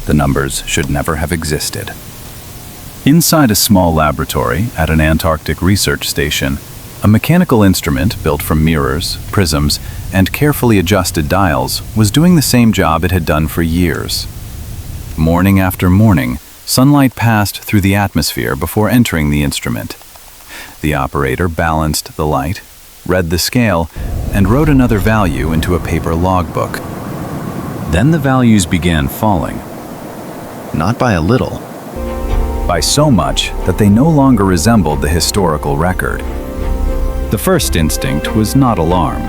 The numbers should never have existed. Inside a small laboratory at an Antarctic research station, a mechanical instrument built from mirrors, prisms, and carefully adjusted dials was doing the same job it had done for years. Morning after morning, sunlight passed through the atmosphere before entering the instrument. The operator balanced the light, read the scale, and wrote another value into a paper logbook. Then the values began falling. Not by a little. By so much that they no longer resembled the historical record. The first instinct was not alarm.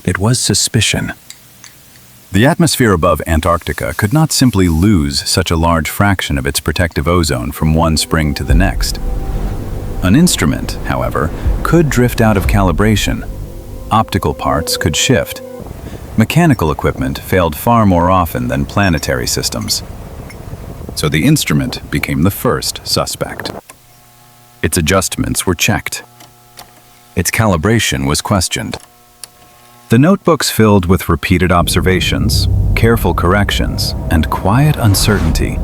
It was suspicion. The atmosphere above Antarctica could not simply lose such a large fraction of its protective ozone from one spring to the next. An instrument, however, could drift out of calibration. Optical parts could shift. Mechanical equipment failed far more often than planetary systems. So the instrument became the first suspect. Its adjustments were checked. Its calibration was questioned. The notebooks filled with repeated observations, careful corrections, and quiet uncertainty.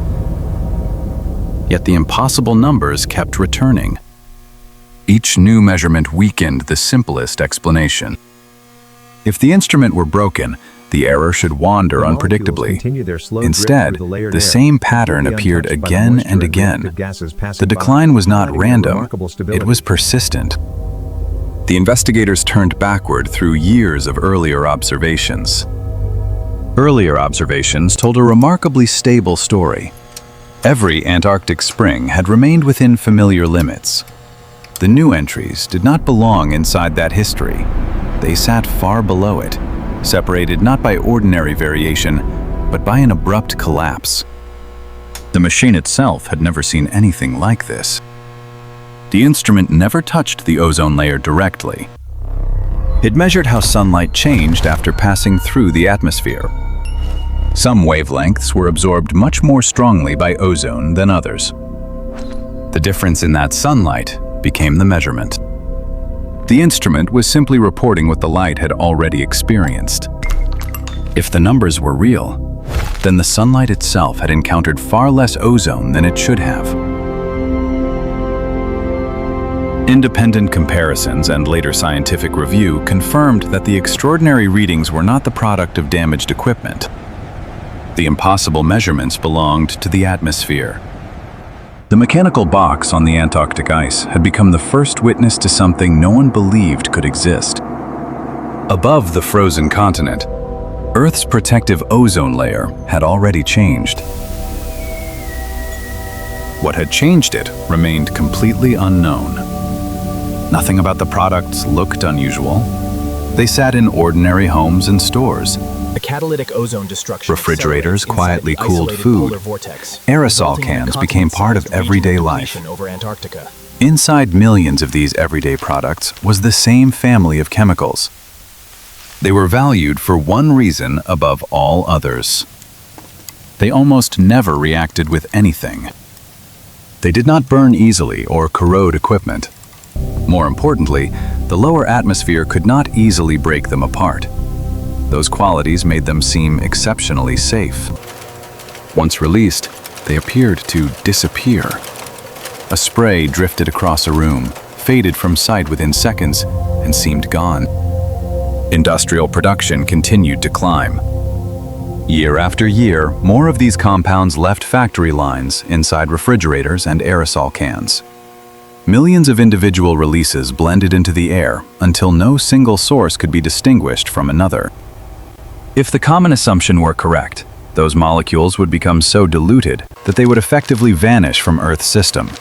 Yet the impossible numbers kept returning. Each new measurement weakened the simplest explanation. If the instrument were broken, the error should wander unpredictably. Instead, the same pattern appeared again and again. The decline was not random, it was persistent. The investigators turned backward through years of earlier observations. Earlier observations told a remarkably stable story. Every Antarctic spring had remained within familiar limits. The new entries did not belong inside that history. They sat far below it, separated not by ordinary variation, but by an abrupt collapse. The machine itself had never seen anything like this. The instrument never touched the ozone layer directly. It measured how sunlight changed after passing through the atmosphere. Some wavelengths were absorbed much more strongly by ozone than others. The difference in that sunlight became the measurement. The instrument was simply reporting what the light had already experienced. If the numbers were real, then the sunlight itself had encountered far less ozone than it should have. Independent comparisons and later scientific review confirmed that the extraordinary readings were not the product of damaged equipment. The impossible measurements belonged to the atmosphere. The mechanical box on the Antarctic ice had become the first witness to something no one believed could exist. Above the frozen continent, Earth's protective ozone layer had already changed. What had changed it remained completely unknown. Nothing about the products looked unusual. They sat in ordinary homes and stores. The catalytic ozone destruction. Refrigerators quietly cooled food. Aerosol cans became part of everyday life. Over Antarctica. Inside millions of these everyday products was the same family of chemicals. They were valued for one reason above all others. They almost never reacted with anything. They did not burn easily or corrode equipment. More importantly, the lower atmosphere could not easily break them apart. Those qualities made them seem exceptionally safe. Once released, they appeared to disappear. A spray drifted across a room, faded from sight within seconds, and seemed gone. Industrial production continued to climb. Year after year, more of these compounds left factory lines inside refrigerators and aerosol cans. Millions of individual releases blended into the air until no single source could be distinguished from another. If the common assumption were correct, those molecules would become so diluted that they would effectively vanish from Earth's system.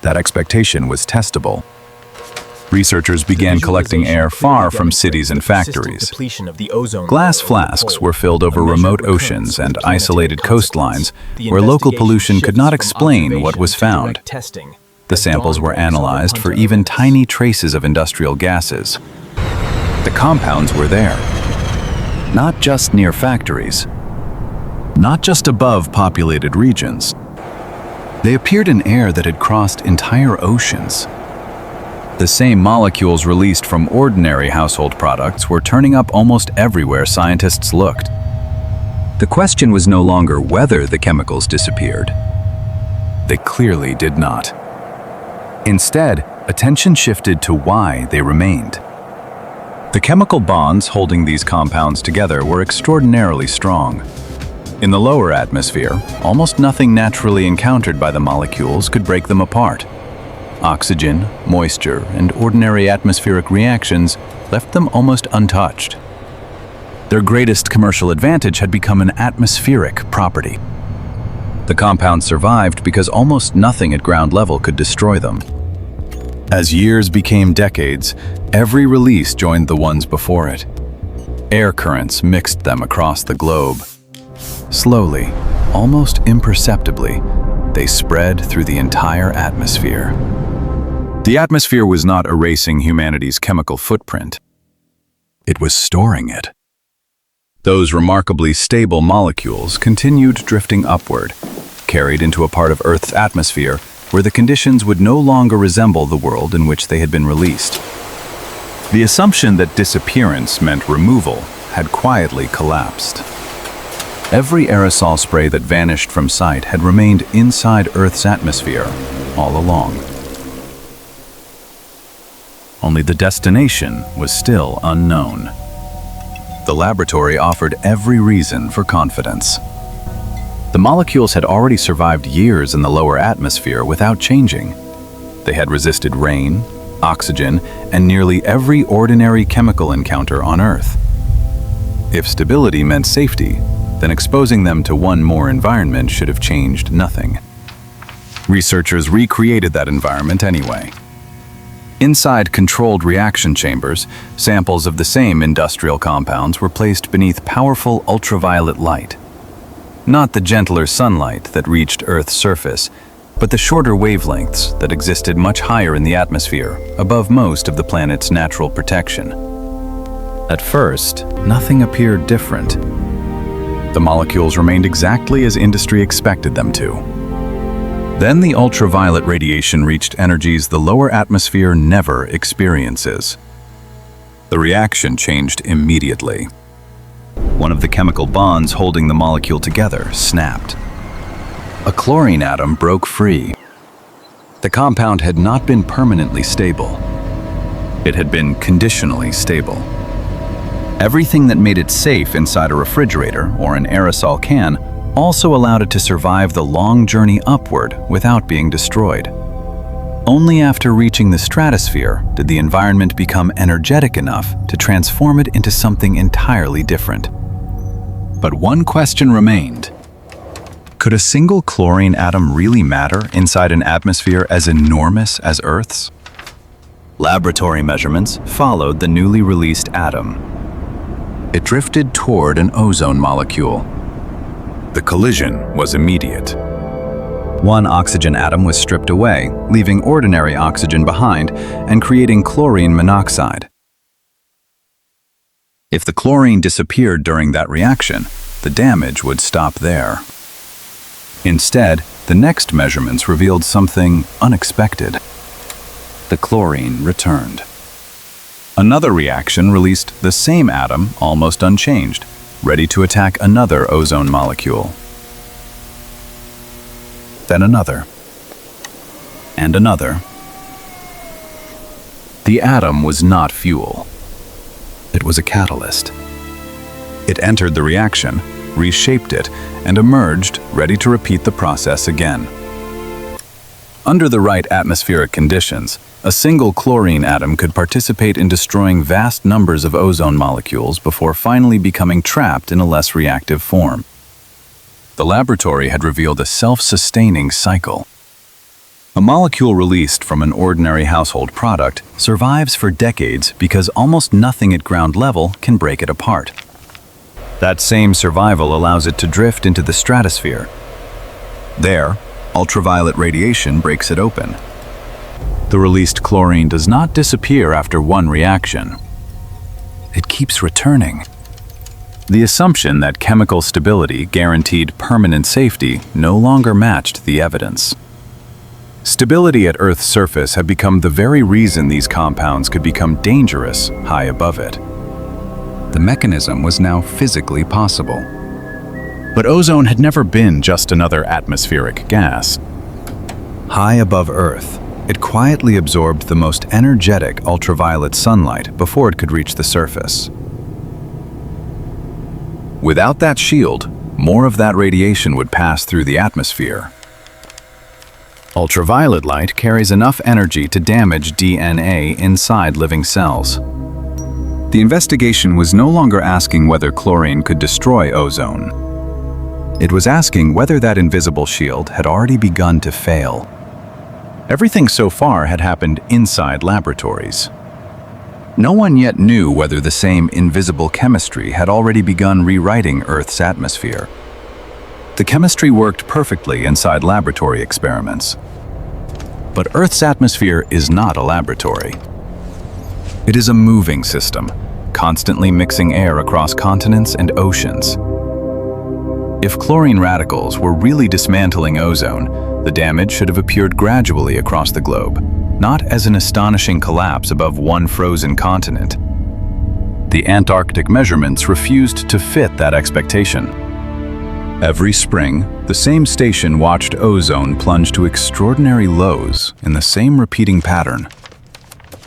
That expectation was testable. Researchers began collecting air far from cities and factories. Glass flasks were filled over remote oceans and isolated coastlines where local pollution could not explain what was found. The samples were analyzed for even tiny traces of industrial gases. The compounds were there, not just near factories, not just above populated regions. They appeared in air that had crossed entire oceans. The same molecules released from ordinary household products were turning up almost everywhere scientists looked. The question was no longer whether the chemicals disappeared. They clearly did not. Instead, attention shifted to why they remained. The chemical bonds holding these compounds together were extraordinarily strong. In the lower atmosphere, almost nothing naturally encountered by the molecules could break them apart. Oxygen, moisture, and ordinary atmospheric reactions left them almost untouched. Their greatest commercial advantage had become an atmospheric property. The compounds survived because almost nothing at ground level could destroy them. As years became decades, every release joined the ones before it. Air currents mixed them across the globe. Slowly, almost imperceptibly, they spread through the entire atmosphere. The atmosphere was not erasing humanity's chemical footprint. It was storing it. Those remarkably stable molecules continued drifting upward, carried into a part of Earth's atmosphere where the conditions would no longer resemble the world in which they had been released. The assumption that disappearance meant removal had quietly collapsed. Every aerosol spray that vanished from sight had remained inside Earth's atmosphere all along. Only the destination was still unknown. The laboratory offered every reason for confidence. The molecules had already survived years in the lower atmosphere without changing. They had resisted rain, oxygen, and nearly every ordinary chemical encounter on Earth. If stability meant safety, then exposing them to one more environment should have changed nothing. Researchers recreated that environment anyway. Inside controlled reaction chambers, samples of the same industrial compounds were placed beneath powerful ultraviolet light. Not the gentler sunlight that reached Earth's surface, but the shorter wavelengths that existed much higher in the atmosphere, above most of the planet's natural protection. At first, nothing appeared different. The molecules remained exactly as industry expected them to. Then the ultraviolet radiation reached energies the lower atmosphere never experiences. The reaction changed immediately. One of the chemical bonds holding the molecule together snapped. A chlorine atom broke free. The compound had not been permanently stable. It had been conditionally stable. Everything that made it safe inside a refrigerator or an aerosol can also allowed it to survive the long journey upward without being destroyed. Only after reaching the stratosphere did the environment become energetic enough to transform it into something entirely different. But one question remained. Could a single chlorine atom really matter inside an atmosphere as enormous as Earth's? Laboratory measurements followed the newly released atom. It drifted toward an ozone molecule. The collision was immediate. One oxygen atom was stripped away, leaving ordinary oxygen behind and creating chlorine monoxide. If the chlorine disappeared during that reaction, the damage would stop there. Instead, the next measurements revealed something unexpected. The chlorine returned. Another reaction released the same atom, almost unchanged, ready to attack another ozone molecule. Then another. And another. The atom was not fuel. It was a catalyst. It entered the reaction, reshaped it, and emerged, ready to repeat the process again. Under the right atmospheric conditions, a single chlorine atom could participate in destroying vast numbers of ozone molecules before finally becoming trapped in a less reactive form. The laboratory had revealed a self-sustaining cycle. A molecule released from an ordinary household product survives for decades because almost nothing at ground level can break it apart. That same survival allows it to drift into the stratosphere. There, ultraviolet radiation breaks it open. The released chlorine does not disappear after one reaction. It keeps returning. The assumption that chemical stability guaranteed permanent safety no longer matched the evidence. Stability at Earth's surface had become the very reason these compounds could become dangerous high above it. The mechanism was now physically possible. But ozone had never been just another atmospheric gas. High above Earth, it quietly absorbed the most energetic ultraviolet sunlight before it could reach the surface. Without that shield, more of that radiation would pass through the atmosphere. Ultraviolet light carries enough energy to damage DNA inside living cells. The investigation was no longer asking whether chlorine could destroy ozone. It was asking whether that invisible shield had already begun to fail. Everything so far had happened inside laboratories. No one yet knew whether the same invisible chemistry had already begun rewriting Earth's atmosphere. The chemistry worked perfectly inside laboratory experiments. But Earth's atmosphere is not a laboratory. It is a moving system, constantly mixing air across continents and oceans. If chlorine radicals were really dismantling ozone, the damage should have appeared gradually across the globe, not as an astonishing collapse above one frozen continent. The Antarctic measurements refused to fit that expectation. Every spring, the same station watched ozone plunge to extraordinary lows in the same repeating pattern.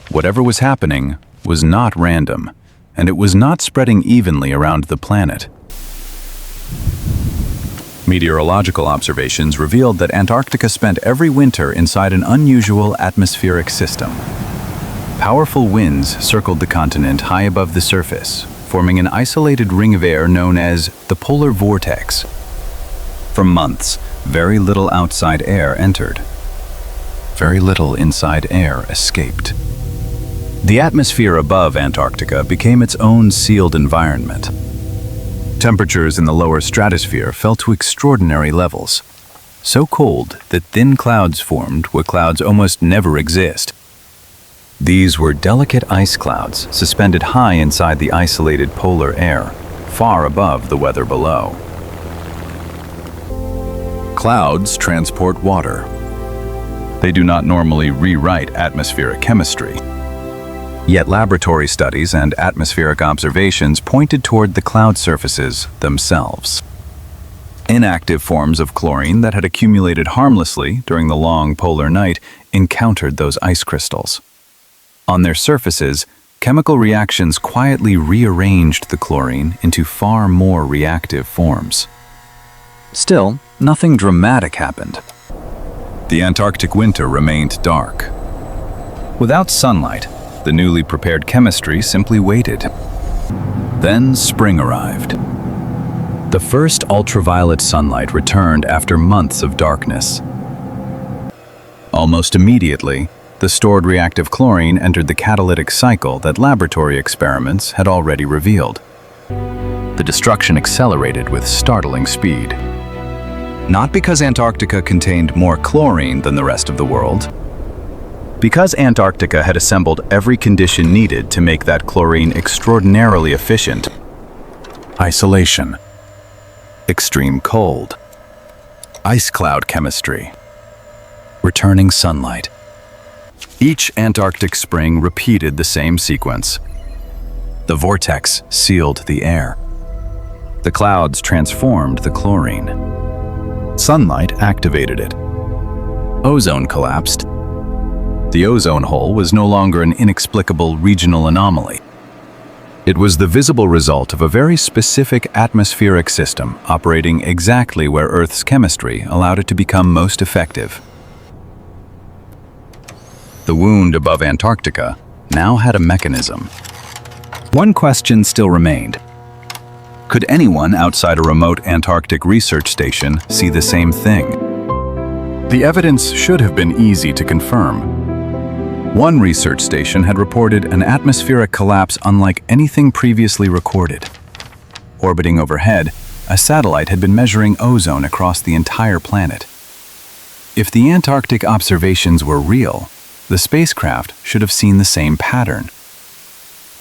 Whatever was happening was not random, and it was not spreading evenly around the planet. Meteorological observations revealed that Antarctica spent every winter inside an unusual atmospheric system. Powerful winds circled the continent high above the surface, forming an isolated ring of air known as the polar vortex. For months, very little outside air entered. Very little inside air escaped. The atmosphere above Antarctica became its own sealed environment. Temperatures in the lower stratosphere fell to extraordinary levels, so cold that thin clouds formed where clouds almost never exist. These were delicate ice clouds suspended high inside the isolated polar air, far above the weather below. Clouds transport water. They do not normally rewrite atmospheric chemistry. Yet laboratory studies and atmospheric observations pointed toward the cloud surfaces themselves. Inactive forms of chlorine that had accumulated harmlessly during the long polar night encountered those ice crystals. On their surfaces, chemical reactions quietly rearranged the chlorine into far more reactive forms. Still, nothing dramatic happened. The Antarctic winter remained dark. Without sunlight, the newly prepared chemistry simply waited. Then spring arrived. The first ultraviolet sunlight returned after months of darkness. Almost immediately, the stored reactive chlorine entered the catalytic cycle that laboratory experiments had already revealed. The destruction accelerated with startling speed. Not because Antarctica contained more chlorine than the rest of the world, because Antarctica had assembled every condition needed to make that chlorine extraordinarily efficient. Isolation, extreme cold, ice cloud chemistry, returning sunlight. Each Antarctic spring repeated the same sequence. The vortex sealed the air. The clouds transformed the chlorine. Sunlight activated it. Ozone collapsed. The ozone hole was no longer an inexplicable regional anomaly. It was the visible result of a very specific atmospheric system operating exactly where Earth's chemistry allowed it to become most effective. The wound above Antarctica now had a mechanism. One question still remained. Could anyone outside a remote Antarctic research station see the same thing? The evidence should have been easy to confirm. One research station had reported an atmospheric collapse unlike anything previously recorded. Orbiting overhead, a satellite had been measuring ozone across the entire planet. If the Antarctic observations were real, the spacecraft should have seen the same pattern.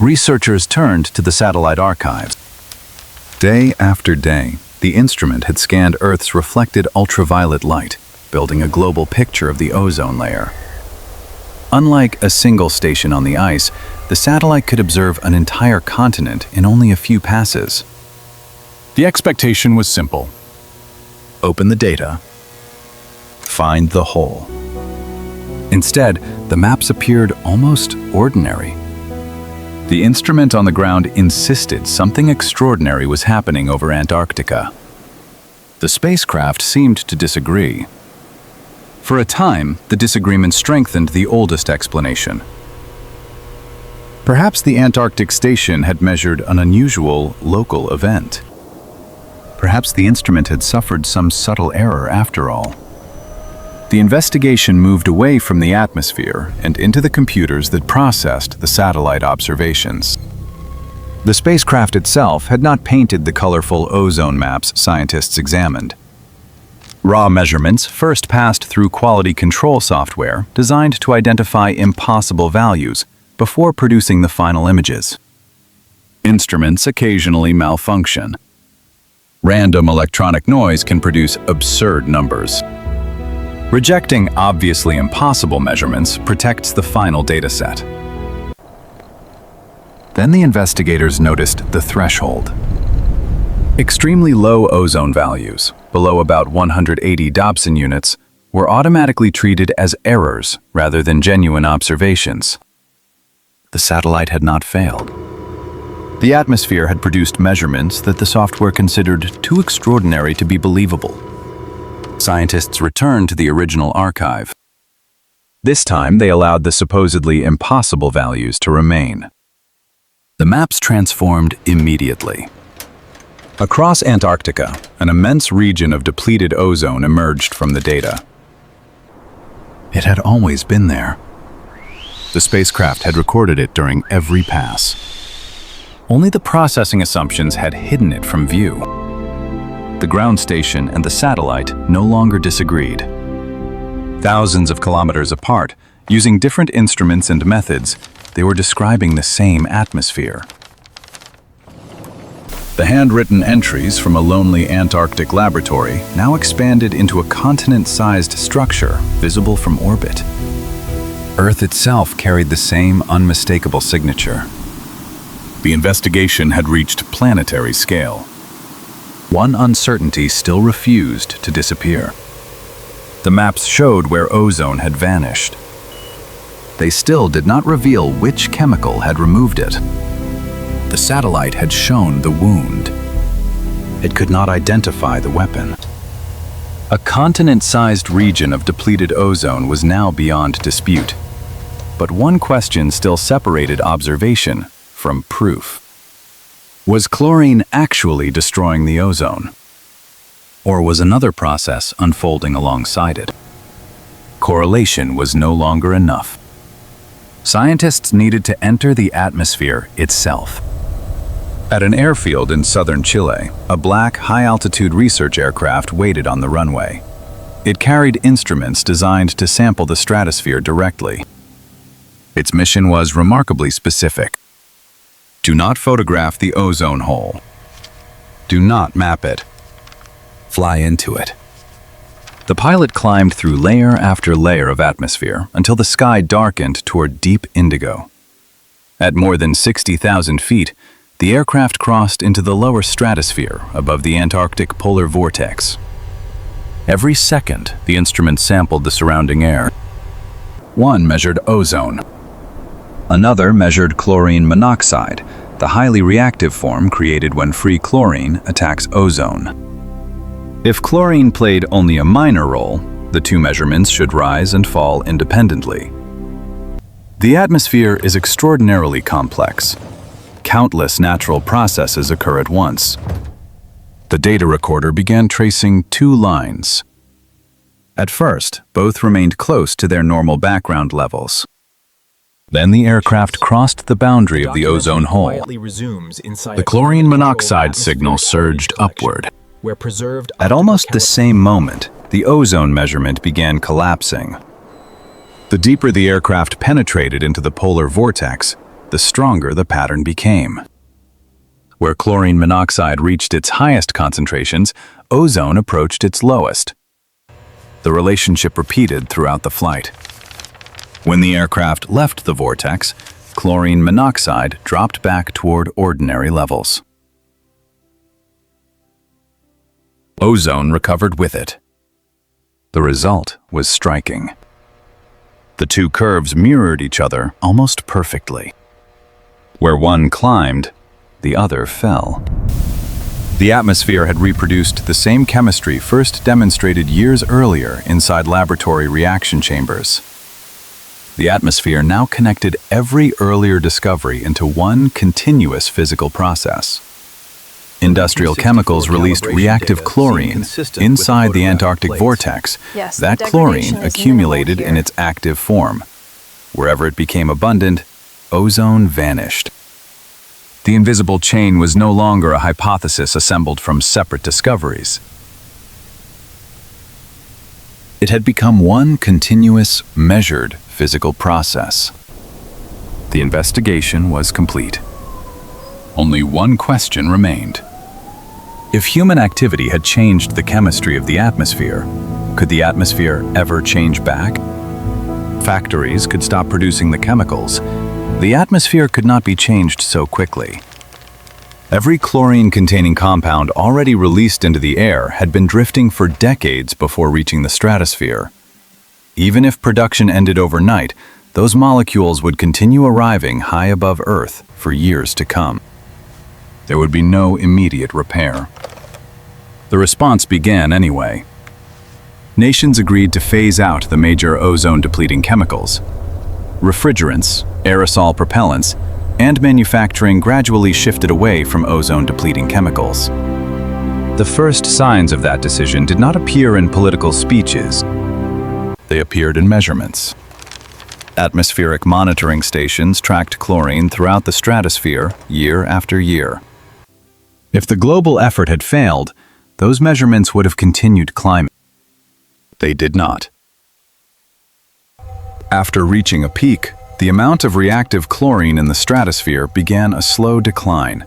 Researchers turned to the satellite archives. Day after day, the instrument had scanned Earth's reflected ultraviolet light, building a global picture of the ozone layer. Unlike a single station on the ice, the satellite could observe an entire continent in only a few passes. The expectation was simple: open the data, find the hole. Instead, the maps appeared almost ordinary. The instrument on the ground insisted something extraordinary was happening over Antarctica. The spacecraft seemed to disagree. For a time, the disagreement strengthened the oldest explanation. Perhaps the Antarctic station had measured an unusual local event. Perhaps the instrument had suffered some subtle error after all. The investigation moved away from the atmosphere and into the computers that processed the satellite observations. The spacecraft itself had not painted the colorful ozone maps scientists examined. Raw measurements first passed through quality control software designed to identify impossible values before producing the final images. Instruments occasionally malfunction. Random electronic noise can produce absurd numbers. Rejecting obviously impossible measurements protects the final dataset. Then the investigators noticed the threshold. Extremely low ozone values, below about 180 Dobson units, were automatically treated as errors rather than genuine observations. The satellite had not failed. The atmosphere had produced measurements that the software considered too extraordinary to be believable. Scientists returned to the original archive. This time, they allowed the supposedly impossible values to remain. The maps transformed immediately. Across Antarctica, an immense region of depleted ozone emerged from the data. It had always been there. The spacecraft had recorded it during every pass. Only the processing assumptions had hidden it from view. The ground station and the satellite no longer disagreed. Thousands of kilometers apart, using different instruments and methods, they were describing the same atmosphere. The handwritten entries from a lonely Antarctic laboratory now expanded into a continent-sized structure visible from orbit. Earth itself carried the same unmistakable signature. The investigation had reached planetary scale. One uncertainty still refused to disappear. The maps showed where ozone had vanished. They still did not reveal which chemical had removed it. The satellite had shown the wound. It could not identify the weapon. A continent-sized region of depleted ozone was now beyond dispute. But one question still separated observation from proof. Was chlorine actually destroying the ozone? Or was another process unfolding alongside it? Correlation was no longer enough. Scientists needed to enter the atmosphere itself. At an airfield in southern Chile, a black, high-altitude research aircraft waited on the runway. It carried instruments designed to sample the stratosphere directly. Its mission was remarkably specific. Do not photograph the ozone hole. Do not map it. Fly into it. The pilot climbed through layer after layer of atmosphere until the sky darkened toward deep indigo. At more than 60,000 feet, the aircraft crossed into the lower stratosphere above the Antarctic polar vortex. Every second, the instrument sampled the surrounding air. One measured ozone. Another measured chlorine monoxide, the highly reactive form created when free chlorine attacks ozone. If chlorine played only a minor role, the two measurements should rise and fall independently. The atmosphere is extraordinarily complex. Countless natural processes occur at once. The data recorder began tracing two lines. At first, both remained close to their normal background levels. Then the aircraft crossed the boundary of the ozone hole. The chlorine monoxide signal surged upward. At almost the same moment, the ozone measurement began collapsing. The deeper the aircraft penetrated into the polar vortex, the stronger the pattern became. Where chlorine monoxide reached its highest concentrations, ozone approached its lowest. The relationship repeated throughout the flight. When the aircraft left the vortex, chlorine monoxide dropped back toward ordinary levels. Ozone recovered with it. The result was striking. The two curves mirrored each other almost perfectly. Where one climbed, the other fell. The atmosphere had reproduced the same chemistry first demonstrated years earlier inside laboratory reaction chambers. The atmosphere now connected every earlier discovery into one continuous physical process. Industrial chemicals released reactive chlorine inside the Antarctic vortex. Yes, That the chlorine degradation is accumulated minimal in here. its active form. Wherever it became abundant, ozone vanished. The invisible chain was no longer a hypothesis assembled from separate discoveries. It had become one continuous, measured physical process. The investigation was complete. Only one question remained. If human activity had changed the chemistry of the atmosphere, could the atmosphere ever change back? Factories could stop producing the chemicals. The atmosphere could not be changed so quickly. Every chlorine-containing compound already released into the air had been drifting for decades before reaching the stratosphere. Even if production ended overnight, those molecules would continue arriving high above Earth for years to come. There would be no immediate repair. The response began anyway. Nations agreed to phase out the major ozone-depleting chemicals. Refrigerants, aerosol propellants, and manufacturing gradually shifted away from ozone-depleting chemicals. The first signs of that decision did not appear in political speeches. They appeared in measurements. Atmospheric monitoring stations tracked chlorine throughout the stratosphere year after year. If the global effort had failed, those measurements would have continued climbing. They did not. After reaching a peak, the amount of reactive chlorine in the stratosphere began a slow decline.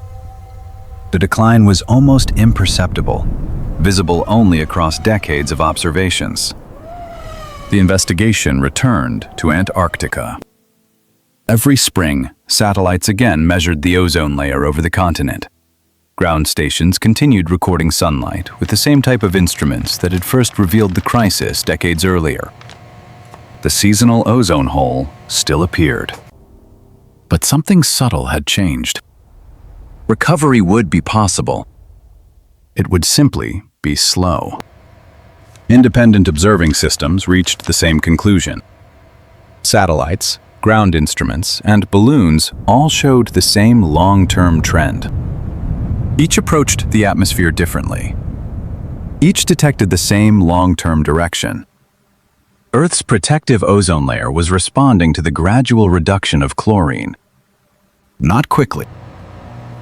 The decline was almost imperceptible, visible only across decades of observations. The investigation returned to Antarctica. Every spring, satellites again measured the ozone layer over the continent. Ground stations continued recording sunlight with the same type of instruments that had first revealed the crisis decades earlier. The seasonal ozone hole still appeared. But something subtle had changed. Recovery would be possible. It would simply be slow. Independent observing systems reached the same conclusion. Satellites, ground instruments, and balloons all showed the same long-term trend. Each approached the atmosphere differently. Each detected the same long-term direction. Earth's protective ozone layer was responding to the gradual reduction of chlorine. Not quickly,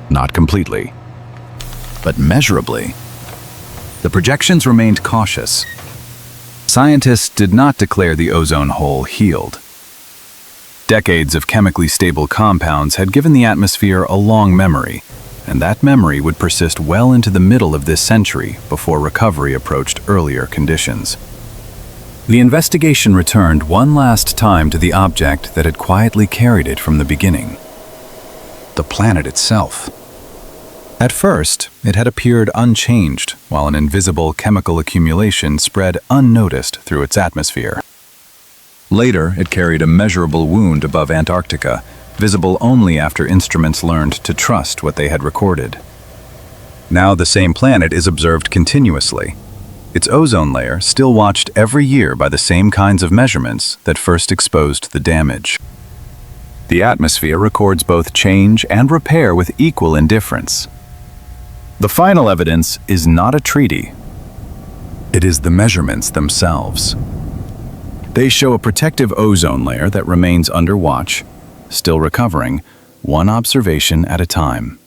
not completely, but measurably. The projections remained cautious. Scientists did not declare the ozone hole healed. Decades of chemically stable compounds had given the atmosphere a long memory, and that memory would persist well into the middle of this century before recovery approached earlier conditions. The investigation returned one last time to the object that had quietly carried it from the beginning: the planet itself. At first, it had appeared unchanged, while an invisible chemical accumulation spread unnoticed through its atmosphere. Later, it carried a measurable wound above Antarctica, visible only after instruments learned to trust what they had recorded. Now the same planet is observed continuously. Its ozone layer still watched every year by the same kinds of measurements that first exposed the damage. The atmosphere records both change and repair with equal indifference. The final evidence is not a treaty. It is the measurements themselves. They show a protective ozone layer that remains under watch, still recovering, one observation at a time.